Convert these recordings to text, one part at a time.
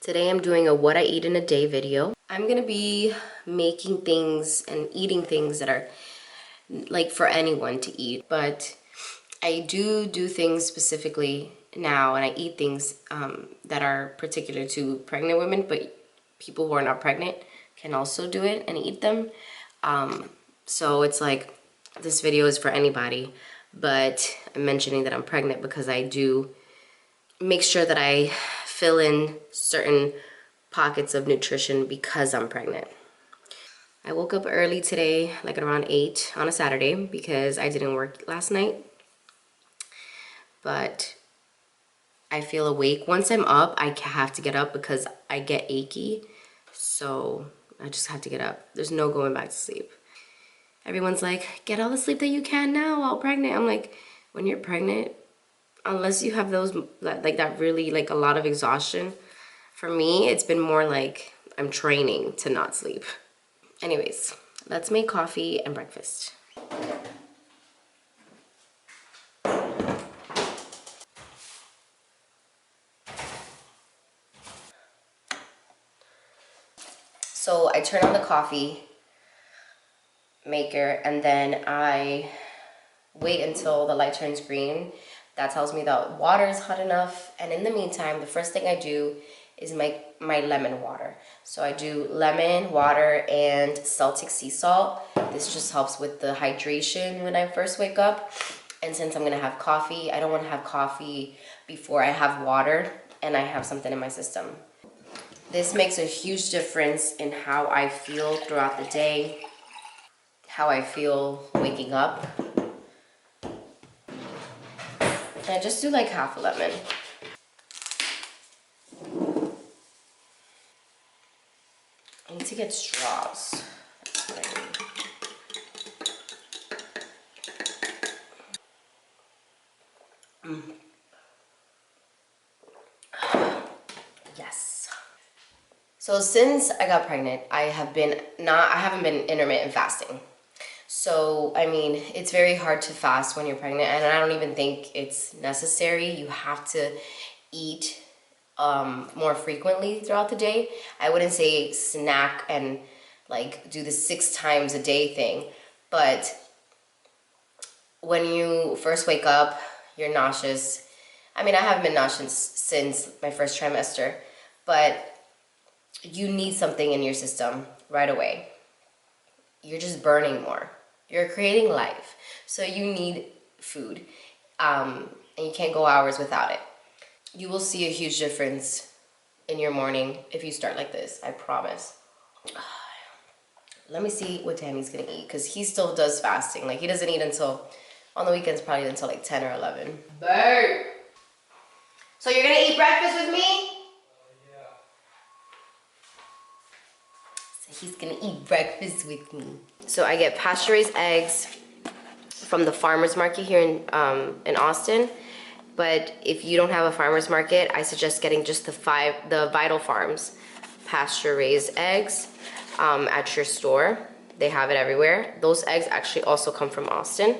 Today I'm doing a what I eat in a day video. I'm gonna be making things and eating things that are like for anyone to eat, but I do things specifically now, and I eat things that are particular to pregnant women, but people who are not pregnant can also do it and eat them. So it's like this video is for anybody, but I'm mentioning that I'm pregnant because I do make sure that I fill in certain pockets of nutrition because I'm pregnant. I woke up early today, like at around 8 on a Saturday, because I didn't work last night. But I feel awake. Once I'm up, I have to get up because I get achy. So I just have to get up. There's no going back to sleep. Everyone's like, get all the sleep that you can now while pregnant. I'm like, when you're pregnant, unless you have those, like that really, like a lot of exhaustion, for me, it's been more like I'm training to not sleep. Anyways, let's make coffee and breakfast. So I turn on the coffee maker and then I wait until the light turns green. That tells me that water is hot enough. And in the meantime, the first thing I do is make my lemon water. So I do lemon water and Celtic sea salt. This just helps with the hydration when I first wake up. And since I'm gonna have coffee, I don't wanna have coffee before I have water and I have something in my system. This makes a huge difference in how I feel throughout the day, how I feel waking up. And I just do like half a lemon. I need to get straws. That's what I need. Yes. So since I got pregnant, I haven't been intermittent fasting. So, I mean, it's very hard to fast when you're pregnant, and I don't even think it's necessary. You have to eat more frequently throughout the day. I wouldn't say snack and like do the 6 times a day thing, but when you first wake up, you're nauseous. I mean, I haven't been nauseous since my first trimester, but you need something in your system right away. You're just burning more. You're creating life, so you need food, and you can't go hours without it. You will see a huge difference in your morning if you start like this, I promise. Let me see what Danny's gonna eat, because he still does fasting. Like, he doesn't eat until, on the weekends, probably until like 10 or 11. Bird! So you're gonna eat breakfast with me? He's gonna eat breakfast with me. So I get pasture-raised eggs from the farmer's market here in Austin. But if you don't have a farmer's market, I suggest getting just the Vital Farms pasture-raised eggs at your store. They have it everywhere. Those eggs actually also come from Austin.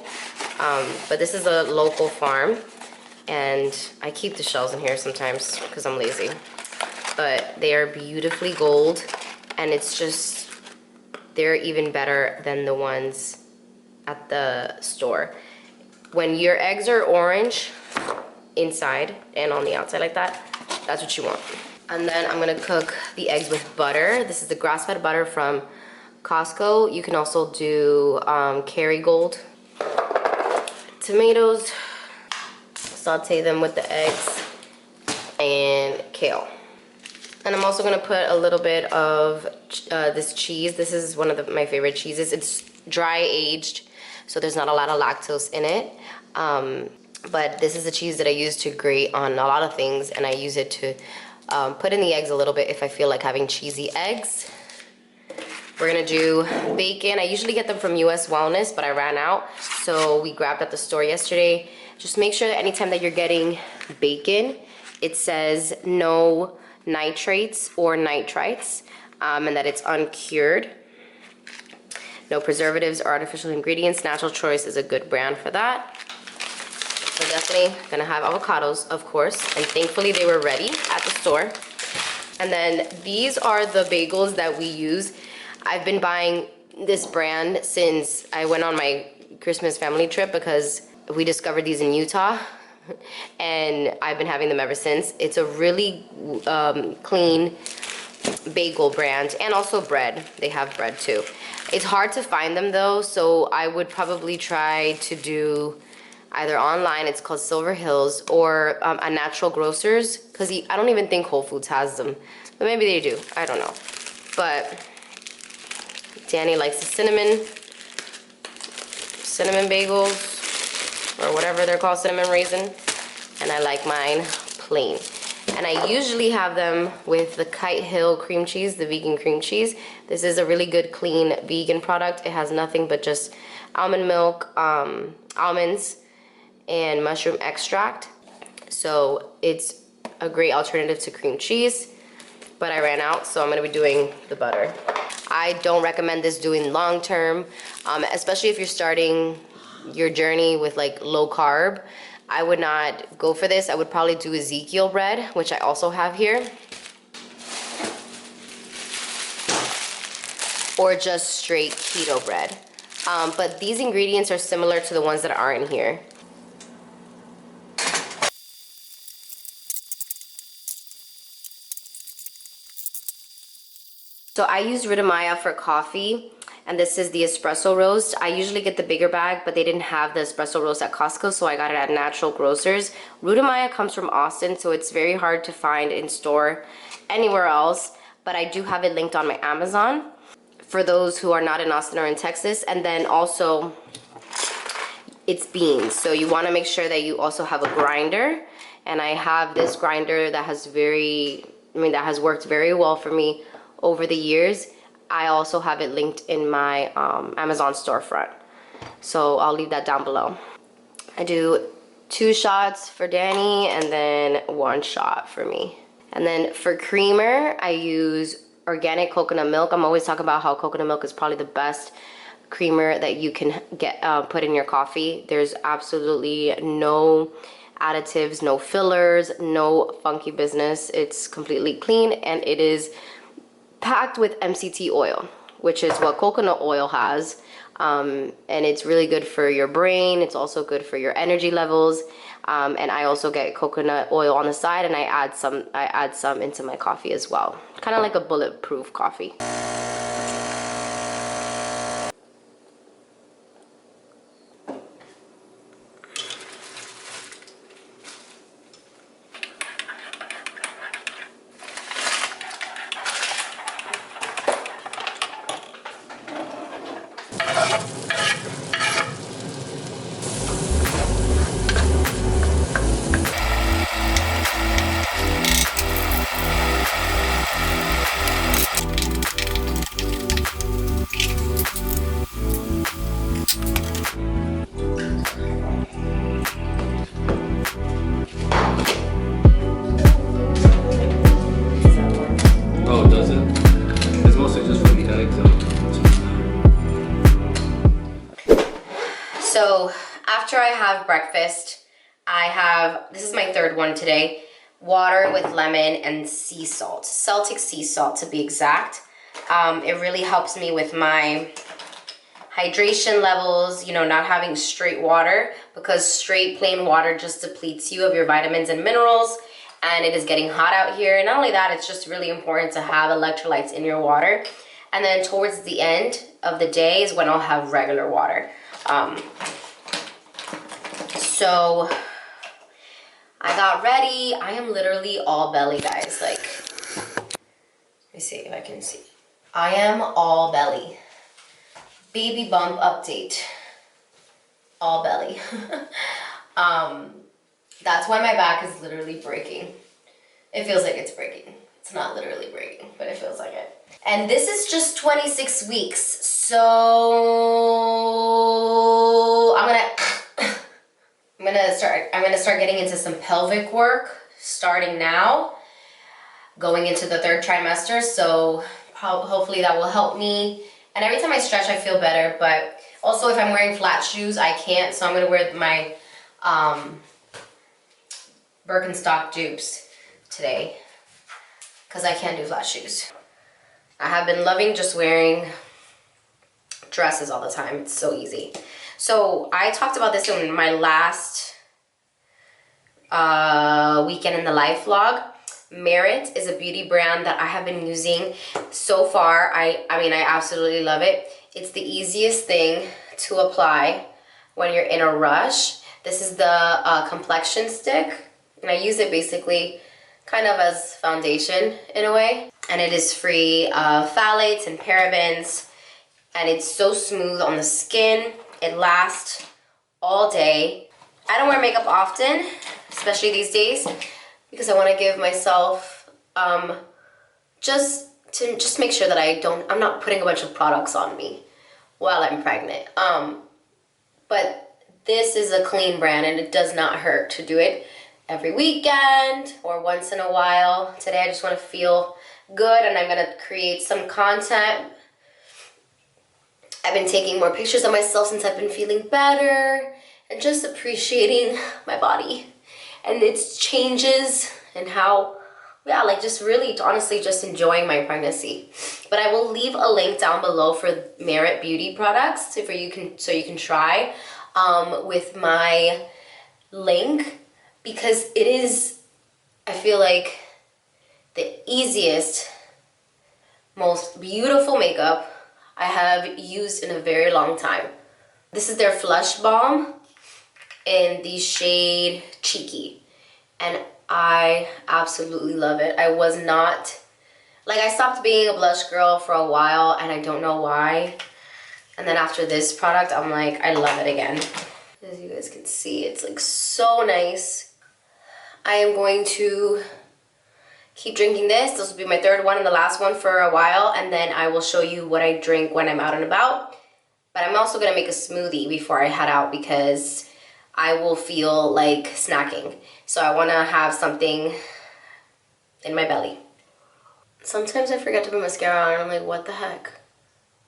But this is a local farm, and I keep the shells in here sometimes because I'm lazy. But they are beautifully gold. And it's just, they're even better than the ones at the store. When your eggs are orange inside and on the outside like that, that's what you want. And then I'm gonna cook the eggs with butter. This is the grass-fed butter from Costco. You can also do Kerrygold. Tomatoes, saute them with the eggs, and kale. And I'm also gonna put a little bit of this cheese. This is one of my favorite cheeses. It's dry aged, so there's not a lot of lactose in it. But this is the cheese that I use to grate on a lot of things, and I use it to put in the eggs a little bit if I feel like having cheesy eggs. We're gonna do bacon. I usually get them from US Wellness, but I ran out, so we grabbed at the store yesterday. Just make sure that anytime that you're getting bacon, it says no nitrates or nitrites, and that it's uncured. No preservatives or artificial ingredients. Natural Choice is a good brand for that. So definitely gonna have avocados, of course, and thankfully they were ready at the store. And then these are the bagels that we use. I've been buying this brand since I went on my Christmas family trip because we discovered these in Utah. And I've been having them ever since. It's a really clean bagel brand, and also bread. They have bread too. It's hard to find them though, so I would probably try to do either online, it's called Silver Hills, or a Natural Grocers, because I don't even think Whole Foods has them. But maybe they do, I don't know. But Danny likes the cinnamon bagels, or whatever they're called, cinnamon raisin, and I like mine plain. And I usually have them with the Kite Hill cream cheese, the vegan cream cheese. This is a really good, clean vegan product. It has nothing but just almond milk, almonds, and mushroom extract. So it's a great alternative to cream cheese, but I ran out, so I'm gonna be doing the butter. I don't recommend this doing long term, especially if you're starting your journey with like low carb. I would not go for this. I would probably do Ezekiel bread, which I also have here. Or just straight keto bread. But these ingredients are similar to the ones that are in here. So I use Ritamaya for coffee, and this is the espresso roast. I usually get the bigger bag, but they didn't have the espresso roast at Costco, so I got it at Natural Grocers. Ritamaya comes from Austin, so it's very hard to find in store anywhere else, but I do have it linked on my Amazon for those who are not in Austin or in Texas. And then also, it's beans, so you want to make sure that you also have a grinder, and I have this grinder that has worked very well for me over the years. I also have it linked in my Amazon storefront, so I'll leave that down below. I do 2 shots for Danny and then 1 shot for me. And then for creamer, I use organic coconut milk. I'm always talking about how coconut milk is probably the best creamer that you can get put in your coffee. There's absolutely no additives, no fillers, no funky business. It's completely clean, and it is packed with MCT oil, which is what coconut oil has, and it's really good for your brain. It's also good for your energy levels, and I also get coconut oil on the side, and I add some into my coffee as well, kind of like a bulletproof coffee. So after I have breakfast, this is my 3rd one today, water with lemon and sea salt, Celtic sea salt to be exact. It really helps me with my hydration levels, you know, not having straight water, because straight plain water just depletes you of your vitamins and minerals, and it is getting hot out here. And not only that, it's just really important to have electrolytes in your water. And then towards the end of the day is when I'll have regular water. So I got ready. I am literally all belly, guys. Like, let me see if I can see. I am all belly. Baby bump update. All belly. That's why my back is literally breaking. It feels like it's breaking. It's not literally breaking, but it feels like it. And this is just 26 weeks. So I'm gonna start getting into some pelvic work starting now, going into the 3rd trimester. So hopefully that will help me. And every time I stretch, I feel better. But also, if I'm wearing flat shoes, I can't. So I'm gonna wear my Birkenstock dupes today. because I can't do flat shoes. I have been loving just wearing dresses all the time. It's so easy. So I talked about this in my last weekend in the life vlog. Merit is a beauty brand that I have been using so far. I mean, I absolutely love it. It's the easiest thing to apply when you're in a rush. This is the complexion stick, and I use it basically kind of as foundation in a way. And it is free of phthalates and parabens, and it's so smooth on the skin. It lasts all day. I don't wear makeup often, especially these days, because I want to give myself just make sure that I'm not putting a bunch of products on me while I'm pregnant. But this is a clean brand, and it does not hurt to do it every weekend or once in a while. Today I just want to feel good, and I'm gonna create some content. I've been taking more pictures of myself since I've been feeling better and just appreciating my body and its changes and how, yeah, like just really honestly just enjoying my pregnancy. But I will leave a link down below for Merit beauty products so you can try with my link, because it is, I feel like, the easiest, most beautiful makeup I have used in a very long time. This is their Flush Balm in the shade Cheeky, and I absolutely love it. I was not, like, I stopped being a blush girl for a while, and I don't know why. And then after this product, I'm like, I love it again. As you guys can see, it's like so nice. I am going to keep drinking this. This will be my third one and the last one for a while, and then I will show you what I drink when I'm out and about. But I'm also gonna make a smoothie before I head out because I will feel like snacking. So I wanna have something in my belly. Sometimes I forget to put mascara on and I'm like, what the heck?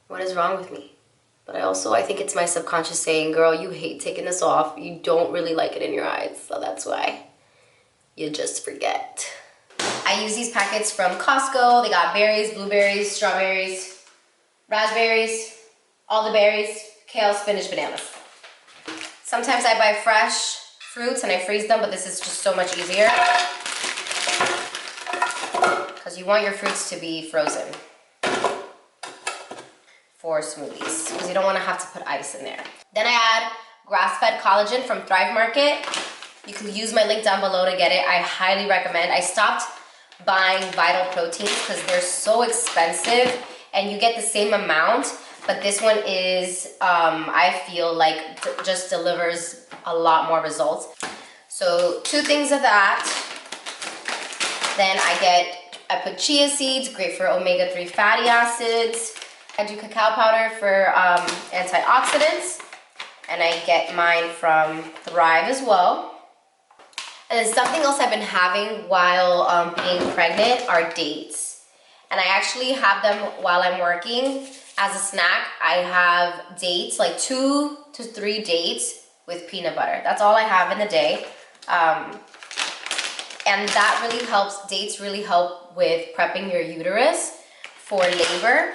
What is wrong with me? But I think it's my subconscious saying, girl, you hate taking this off. You don't really like it in your eyes, so that's why you just forget. I use these packets from Costco. They got berries, blueberries, strawberries, raspberries, all the berries, kale, spinach, bananas. Sometimes I buy fresh fruits and I freeze them, but this is just so much easier because you want your fruits to be frozen for smoothies because you don't want to have to put ice in there. Then I add grass-fed collagen from Thrive Market. You can use my link down below to get it. I highly recommend. I stopped buying Vital Proteins because they're so expensive and you get the same amount, but this one is, I feel like just delivers a lot more results. So 2 things of that. Then I put chia seeds, great for omega-3 fatty acids. I do cacao powder for antioxidants, and I get mine from Thrive as well. And then something else I've been having while being pregnant are dates. And I actually have them while I'm working as a snack. I have dates, like 2 to 3 dates with peanut butter. That's all I have in the day. And that really helps, dates really help with prepping your uterus for labor.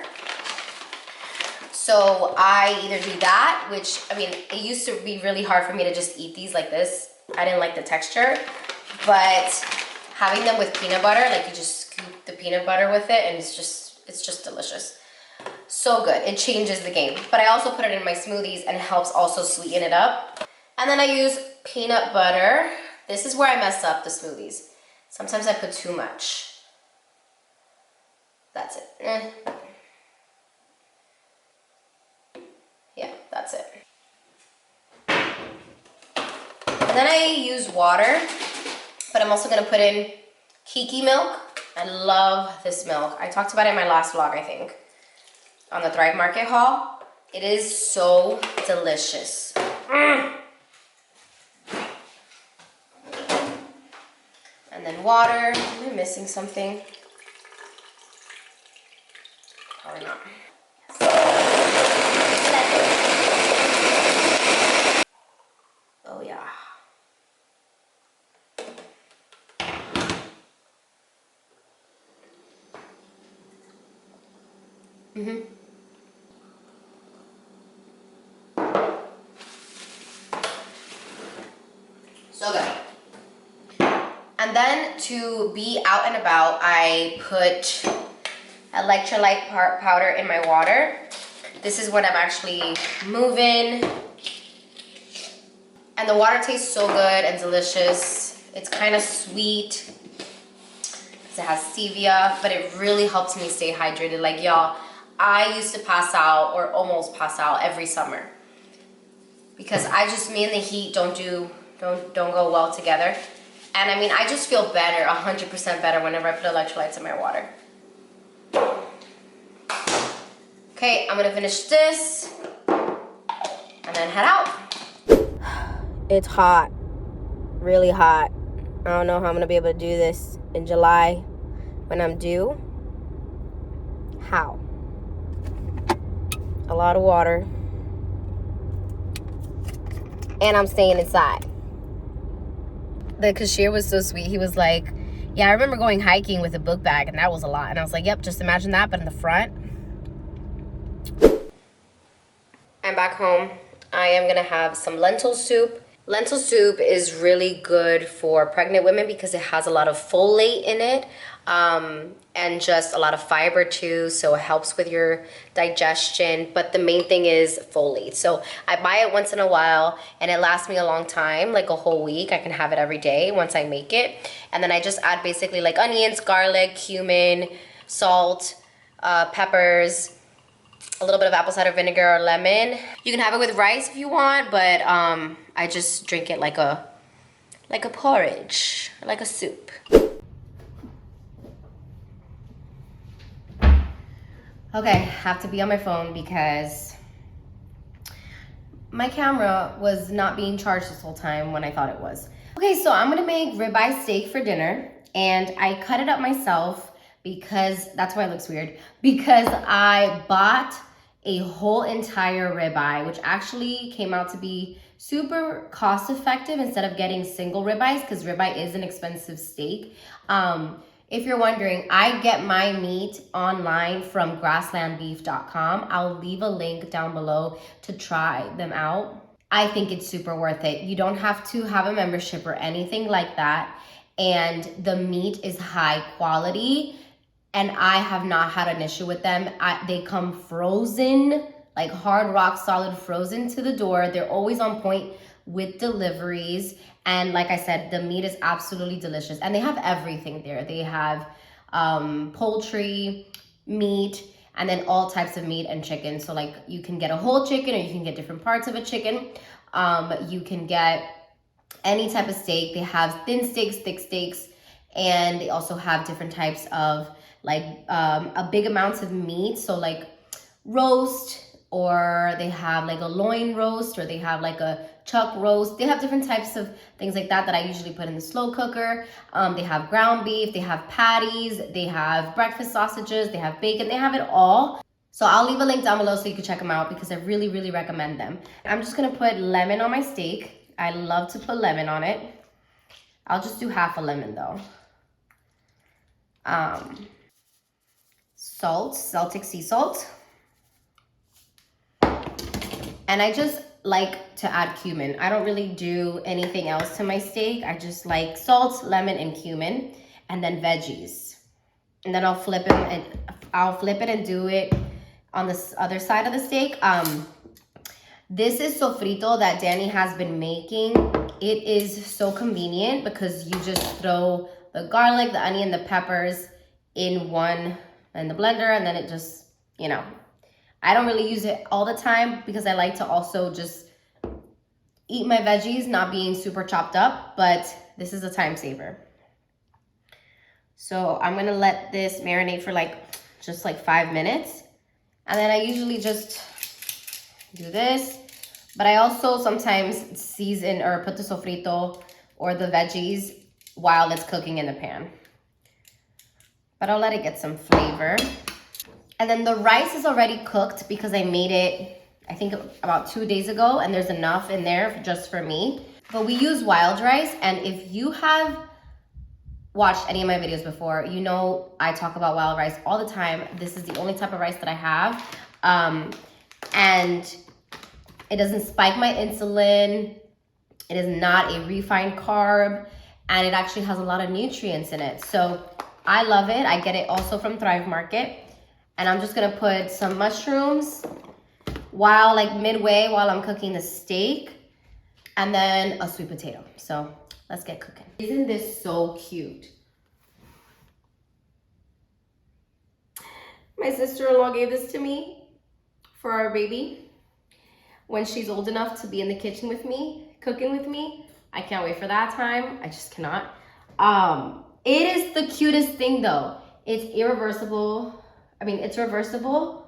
So I either do that, which, I mean, it used to be really hard for me to just eat these like this. I didn't like the texture, but having them with peanut butter, like you just scoop the peanut butter with it and it's just delicious. So good, it changes the game. But I also put it in my smoothies and it helps also sweeten it up. And then I use peanut butter. This is where I mess up the smoothies. Sometimes I put too much. That's it. Yeah, that's it. And then I use water, but I'm also gonna put in Kiki milk. I love this milk. I talked about it in my last vlog, I think, on the Thrive Market haul. It is so delicious. And then water. Am I missing something? Probably not. Oh yeah. So good. And then to be out and about, I put electrolyte powder in my water. This is when I'm actually moving. And the water tastes so good and delicious. It's kind of sweet because it has stevia, but it really helps me stay hydrated. Like, y'all, I used to pass out or almost pass out every summer because me and the heat don't go well together. And I mean, I just feel better, 100% better whenever I put electrolytes in my water. Okay, I'm gonna finish this and then head out. It's hot, really hot. I don't know how I'm gonna be able to do this in July when I'm due. How? A lot of water. And I'm staying inside. The cashier was so sweet. He was like, yeah, I remember going hiking with a book bag and that was a lot. And I was like, yep, just imagine that, but in the front. I'm back home. I am gonna have some lentil soup. Lentil soup is really good for pregnant women because it has a lot of folate in it and just a lot of fiber too, so it helps with your digestion. But the main thing is folate. So I buy it once in a while and it lasts me a long time, like a whole week. I can have it every day once I make it. And then I just add basically like onions, garlic, cumin, salt, peppers, a little bit of apple cider vinegar or lemon. You can have it with rice if you want, but I just drink it like a porridge, like a soup. Okay, have to be on my phone because my camera was not being charged this whole time when I thought it was. Okay, so I'm gonna make ribeye steak for dinner, and I cut it up myself because that's why it looks weird, because I bought a whole entire ribeye, which actually came out to be super cost effective instead of getting single ribeyes, because ribeye is an expensive steak. If you're wondering, I get my meat online from grasslandbeef.com. I'll leave a link down below to try them out. I think it's super worth it. You don't have to have a membership or anything like that. And the meat is high quality. And I have not had an issue with them. They come frozen, like hard rock solid frozen to the door. They're always on point with deliveries. And like I said, the meat is absolutely delicious. And they have everything there. They have poultry, meat, and then all types of meat and chicken. So like you can get a whole chicken or you can get different parts of a chicken. You can get any type of steak. They have thin steaks, thick steaks, and they also have different types of like a big amounts of meat. So like roast, or they have like a loin roast, or they have like a chuck roast. They have different types of things like that I usually put in the slow cooker. They have ground beef, they have patties, they have breakfast sausages, they have bacon, they have it all. So I'll leave a link down below so you can check them out because I really, really recommend them. I'm just gonna put lemon on my steak. I love to put lemon on it. I'll just do half a lemon though. Salt, Celtic sea salt. And I just like to add cumin. I don't really do anything else to my steak. I just like salt, lemon, and cumin, and then veggies. And then I'll flip it and do it on the other side of the steak. This is sofrito that Danny has been making. It is so convenient because you just throw the garlic, the onion, the peppers in the blender, and then it just, you know. I don't really use it all the time because I like to also just eat my veggies, not being super chopped up, but this is a time saver. So I'm gonna let this marinate for just 5 minutes. And then I usually just do this, but I also sometimes season or put the sofrito or the veggies while it's cooking in the pan. But I'll let it get some flavor. And then the rice is already cooked because I made it, I think about 2 days ago, and there's enough in there just for me. But we use wild rice, and if you have watched any of my videos before, you know I talk about wild rice all the time. This is the only type of rice that I have. And it doesn't spike my insulin. It is not a refined carb. And it actually has a lot of nutrients in it. So I love it. I get it also from Thrive Market. And I'm just gonna put some mushrooms midway while I'm cooking the steak. And then a sweet potato. So let's get cooking. Isn't this so cute? My sister-in-law gave this to me for our baby when she's old enough to be in the kitchen with me, cooking with me. I can't wait for that time. I just cannot. It is the cutest thing though. It's irreversible. It's reversible.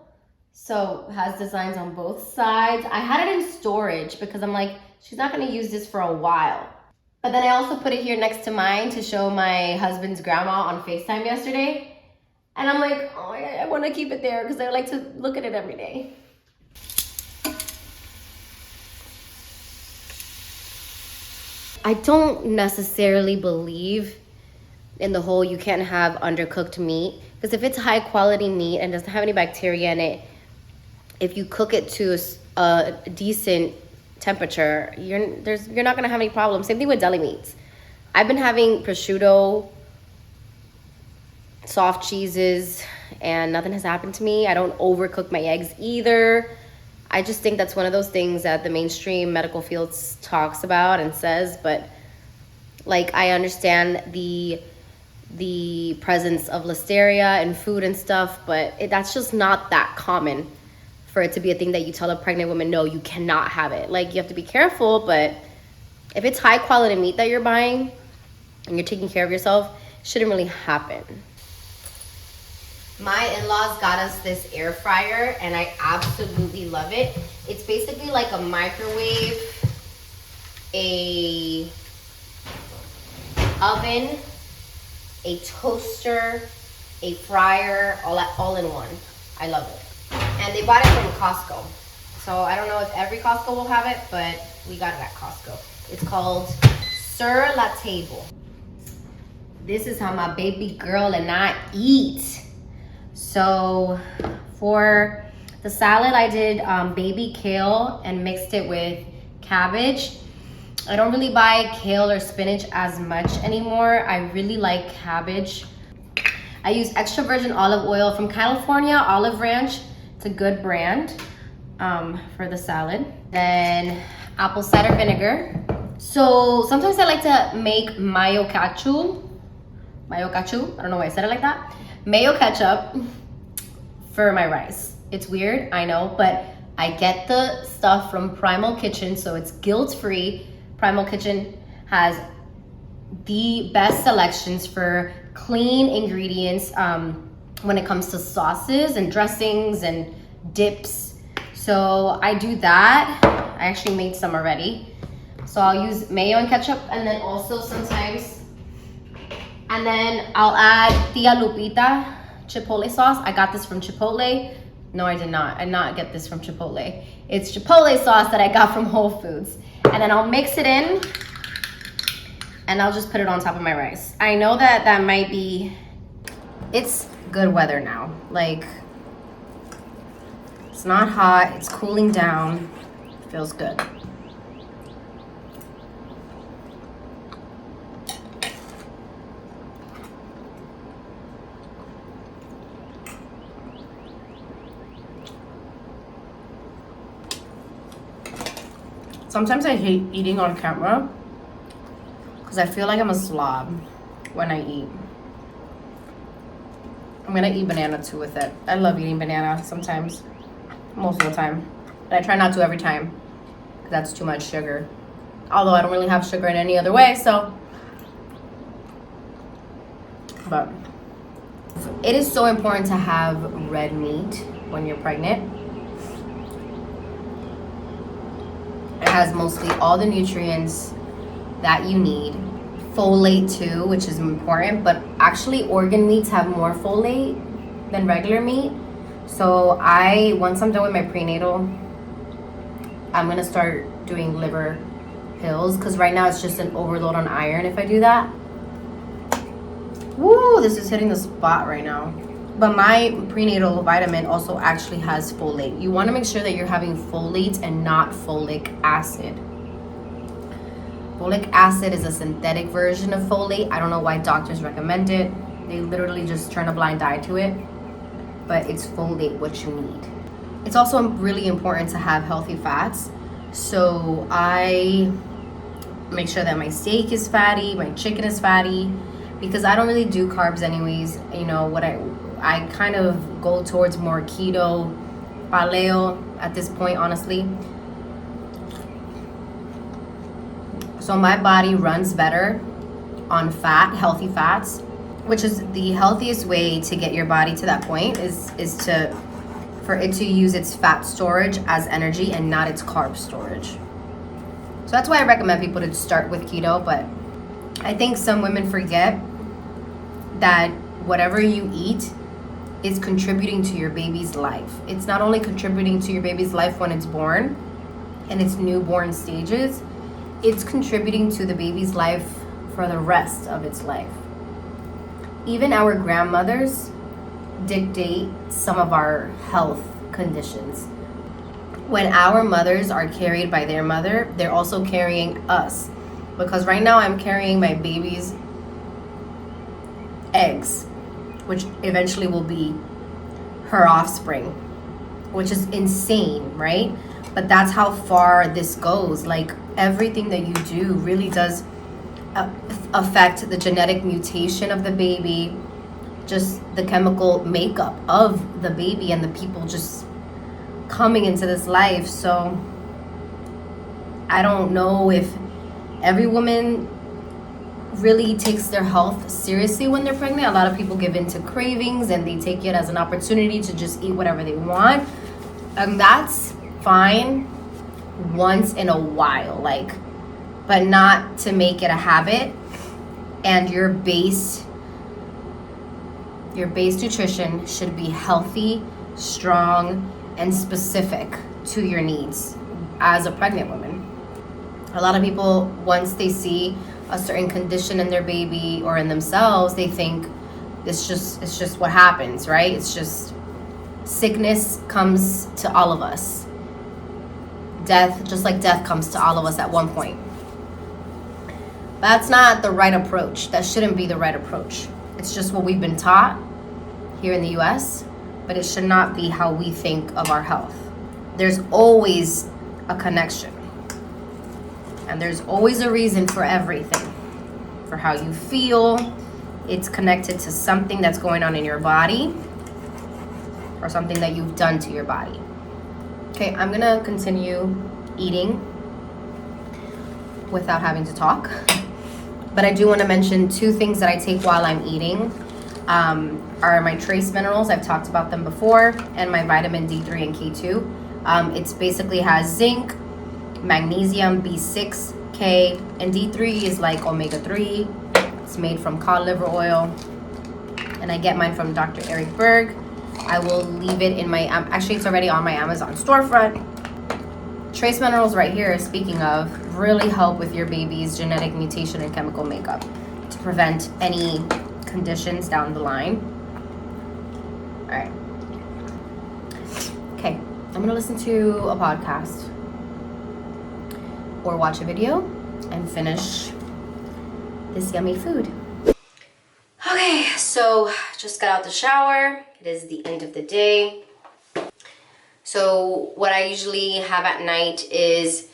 So it has designs on both sides. I had it in storage because I'm like, she's not gonna use this for a while. But then I also put it here next to mine to show my husband's grandma on FaceTime yesterday. And I'm like, oh, I wanna keep it there because I like to look at it every day. I don't necessarily believe in the whole you can't have undercooked meat, because if it's high quality meat and doesn't have any bacteria in it, if you cook it to a decent temperature, you're not gonna have any problems. Same thing with deli meats. I've been having prosciutto, soft cheeses, and nothing has happened to me. I don't overcook my eggs either. I just think that's one of those things that the mainstream medical field talks about and says, but like I understand the presence of listeria in food and stuff, but that's just not that common for it to be a thing that you tell a pregnant woman, no, you cannot have it. Like, you have to be careful, but if it's high quality meat that you're buying and you're taking care of yourself, it shouldn't really happen. My in-laws got us this air fryer and I absolutely love it. It's basically like a microwave, a oven, a toaster, a fryer, all in one. I love it. And they bought it from Costco. So I don't know if every Costco will have it, but we got it at Costco. It's called Sur La Table. This is how my baby girl and I eat. So for the salad, I did baby kale and mixed it with cabbage. I don't really buy kale or spinach as much anymore. I really like cabbage. I use extra virgin olive oil from California Olive Ranch. It's a good brand for the salad. Then apple cider vinegar. So sometimes I like to make mayo ketchup. I don't know why I said it like that. Mayo ketchup for my rice. It's weird, I know, but I get the stuff from Primal Kitchen, so it's guilt-free. Primal Kitchen has the best selections for clean ingredients when it comes to sauces and dressings and dips. So I do that. I actually made some already. So I'll use mayo and ketchup, and then also sometimes, and then I'll add Tia Lupita Chipotle sauce. I got this from Chipotle. No, I did not. I did not get this from Chipotle. It's Chipotle sauce that I got from Whole Foods. And then I'll mix it in and I'll just put it on top of my rice. I know that might be, it's good weather now. Like, it's not hot, it's cooling down, feels good. Sometimes I hate eating on camera because I feel like I'm a slob when I eat. I'm gonna eat banana too with it. I love eating banana sometimes, most of the time. But I try not to every time because that's too much sugar. Although I don't really have sugar in any other way, so. But it is so important to have red meat when you're pregnant. It has mostly all the nutrients that you need. Folate too, which is important, but actually organ meats have more folate than regular meat. So once I'm done with my prenatal, I'm gonna start doing liver pills because right now it's just an overload on iron if I do that. Woo, this is hitting the spot right now. But my prenatal vitamin also actually has folate. You want to make sure that you're having folate and not folic acid. Folic acid is a synthetic version of folate. I don't know why doctors recommend it. They literally just turn a blind eye to it. But it's folate what you need. It's also really important to have healthy fats. So I make sure that my steak is fatty, my chicken is fatty, because I don't really do carbs anyways. You know, what I kind of go towards more keto, paleo at this point, honestly. So my body runs better on fat, healthy fats, which is the healthiest way to get your body to that point is for it to use its fat storage as energy and not its carb storage. So that's why I recommend people to start with keto, but I think some women forget that whatever you eat is contributing to your baby's life. It's not only contributing to your baby's life when it's born and its newborn stages, it's contributing to the baby's life for the rest of its life. Even our grandmothers dictate some of our health conditions. When our mothers are carried by their mother, they're also carrying us. Because right now I'm carrying my baby's eggs, which eventually will be her offspring, which is insane, right? But that's how far this goes. Like, everything that you do really does affect the genetic mutation of the baby, just the chemical makeup of the baby and the people just coming into this life. So I don't know if every woman really takes their health seriously when they're pregnant. A lot of people give in to cravings and they take it as an opportunity to just eat whatever they want. And that's fine once in a while, like, but not to make it a habit. And your base nutrition should be healthy, strong, and specific to your needs as a pregnant woman. A lot of people, once they see a certain condition in their baby or in themselves, they think it's just what happens, right? It's just sickness comes to all of us. Death, just like death comes to all of us at one point. That's not the right approach. That shouldn't be the right approach. It's just what we've been taught here in the US, but it should not be how we think of our health. There's always a connection. And there's always a reason for everything. For how you feel, it's connected to something that's going on in your body or something that you've done to your body. Okay, I'm gonna continue eating without having to talk. But I do want to mention two things that I take while I'm eating. Are my trace minerals. I've talked about them before, and my vitamin D3 and K2. It's basically has zinc, magnesium, B6, K, and D3 is like omega-3. It's made from cod liver oil, and I get mine from Dr. Eric Berg. I will leave it in my, actually it's already on my Amazon storefront. Trace minerals right here, speaking of, really help with your baby's genetic mutation and chemical makeup to prevent any conditions down the line. All right. Okay, I'm gonna listen to a podcast or watch a video and finish this yummy food. Okay, so just got out the shower. It is the end of the day. So what I usually have at night is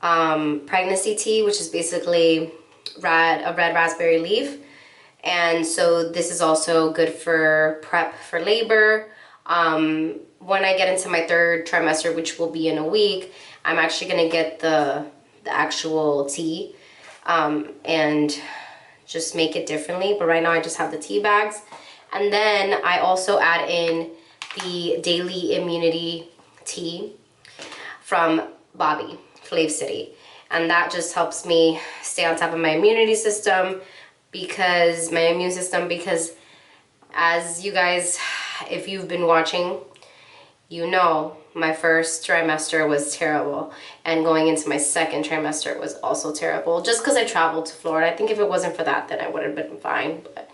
pregnancy tea, which is basically a red raspberry leaf. And so this is also good for prep for labor. When I get into my third trimester, which will be in a week, I'm actually gonna get the actual tea and just make it differently. But right now I just have the tea bags. And then I also add in the daily immunity tea from Bobby, Flav City. And that just helps me stay on top of my immunity system because as you guys, if you've been watching, you know my first trimester was terrible. And going into my second trimester was also terrible just because I traveled to Florida. I think if it wasn't for that, then I would have been fine. But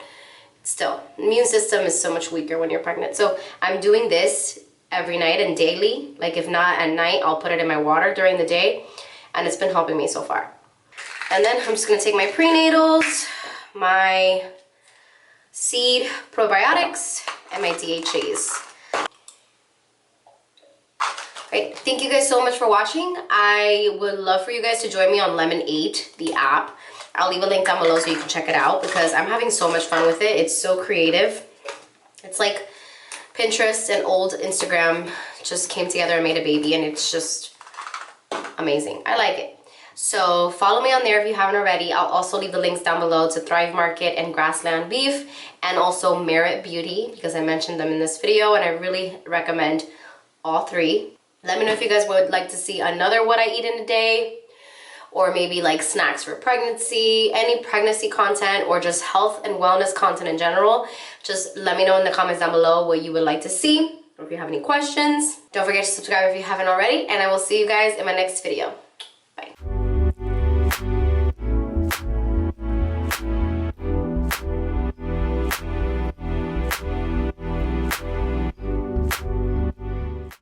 still, immune system is so much weaker when you're pregnant. So I'm doing this every night and daily. Like if not at night, I'll put it in my water during the day, and it's been helping me so far. And then I'm just gonna take my prenatals, my seed probiotics, and my DHAs. Right, thank you guys so much for watching. I would love for you guys to join me on Lemon8, the app. I'll leave a link down below so you can check it out because I'm having so much fun with it. It's so creative. It's like Pinterest and old Instagram just came together and made a baby, and it's just amazing. I like it. So follow me on there if you haven't already. I'll also leave the links down below to Thrive Market and Grassland Beef, and also Merit Beauty because I mentioned them in this video, and I really recommend all three. Let me know if you guys would like to see another what I eat in a day, or maybe like snacks for pregnancy, any pregnancy content, or just health and wellness content in general. Just let me know in the comments down below what you would like to see, or if you have any questions. Don't forget to subscribe if you haven't already, and I will see you guys in my next video.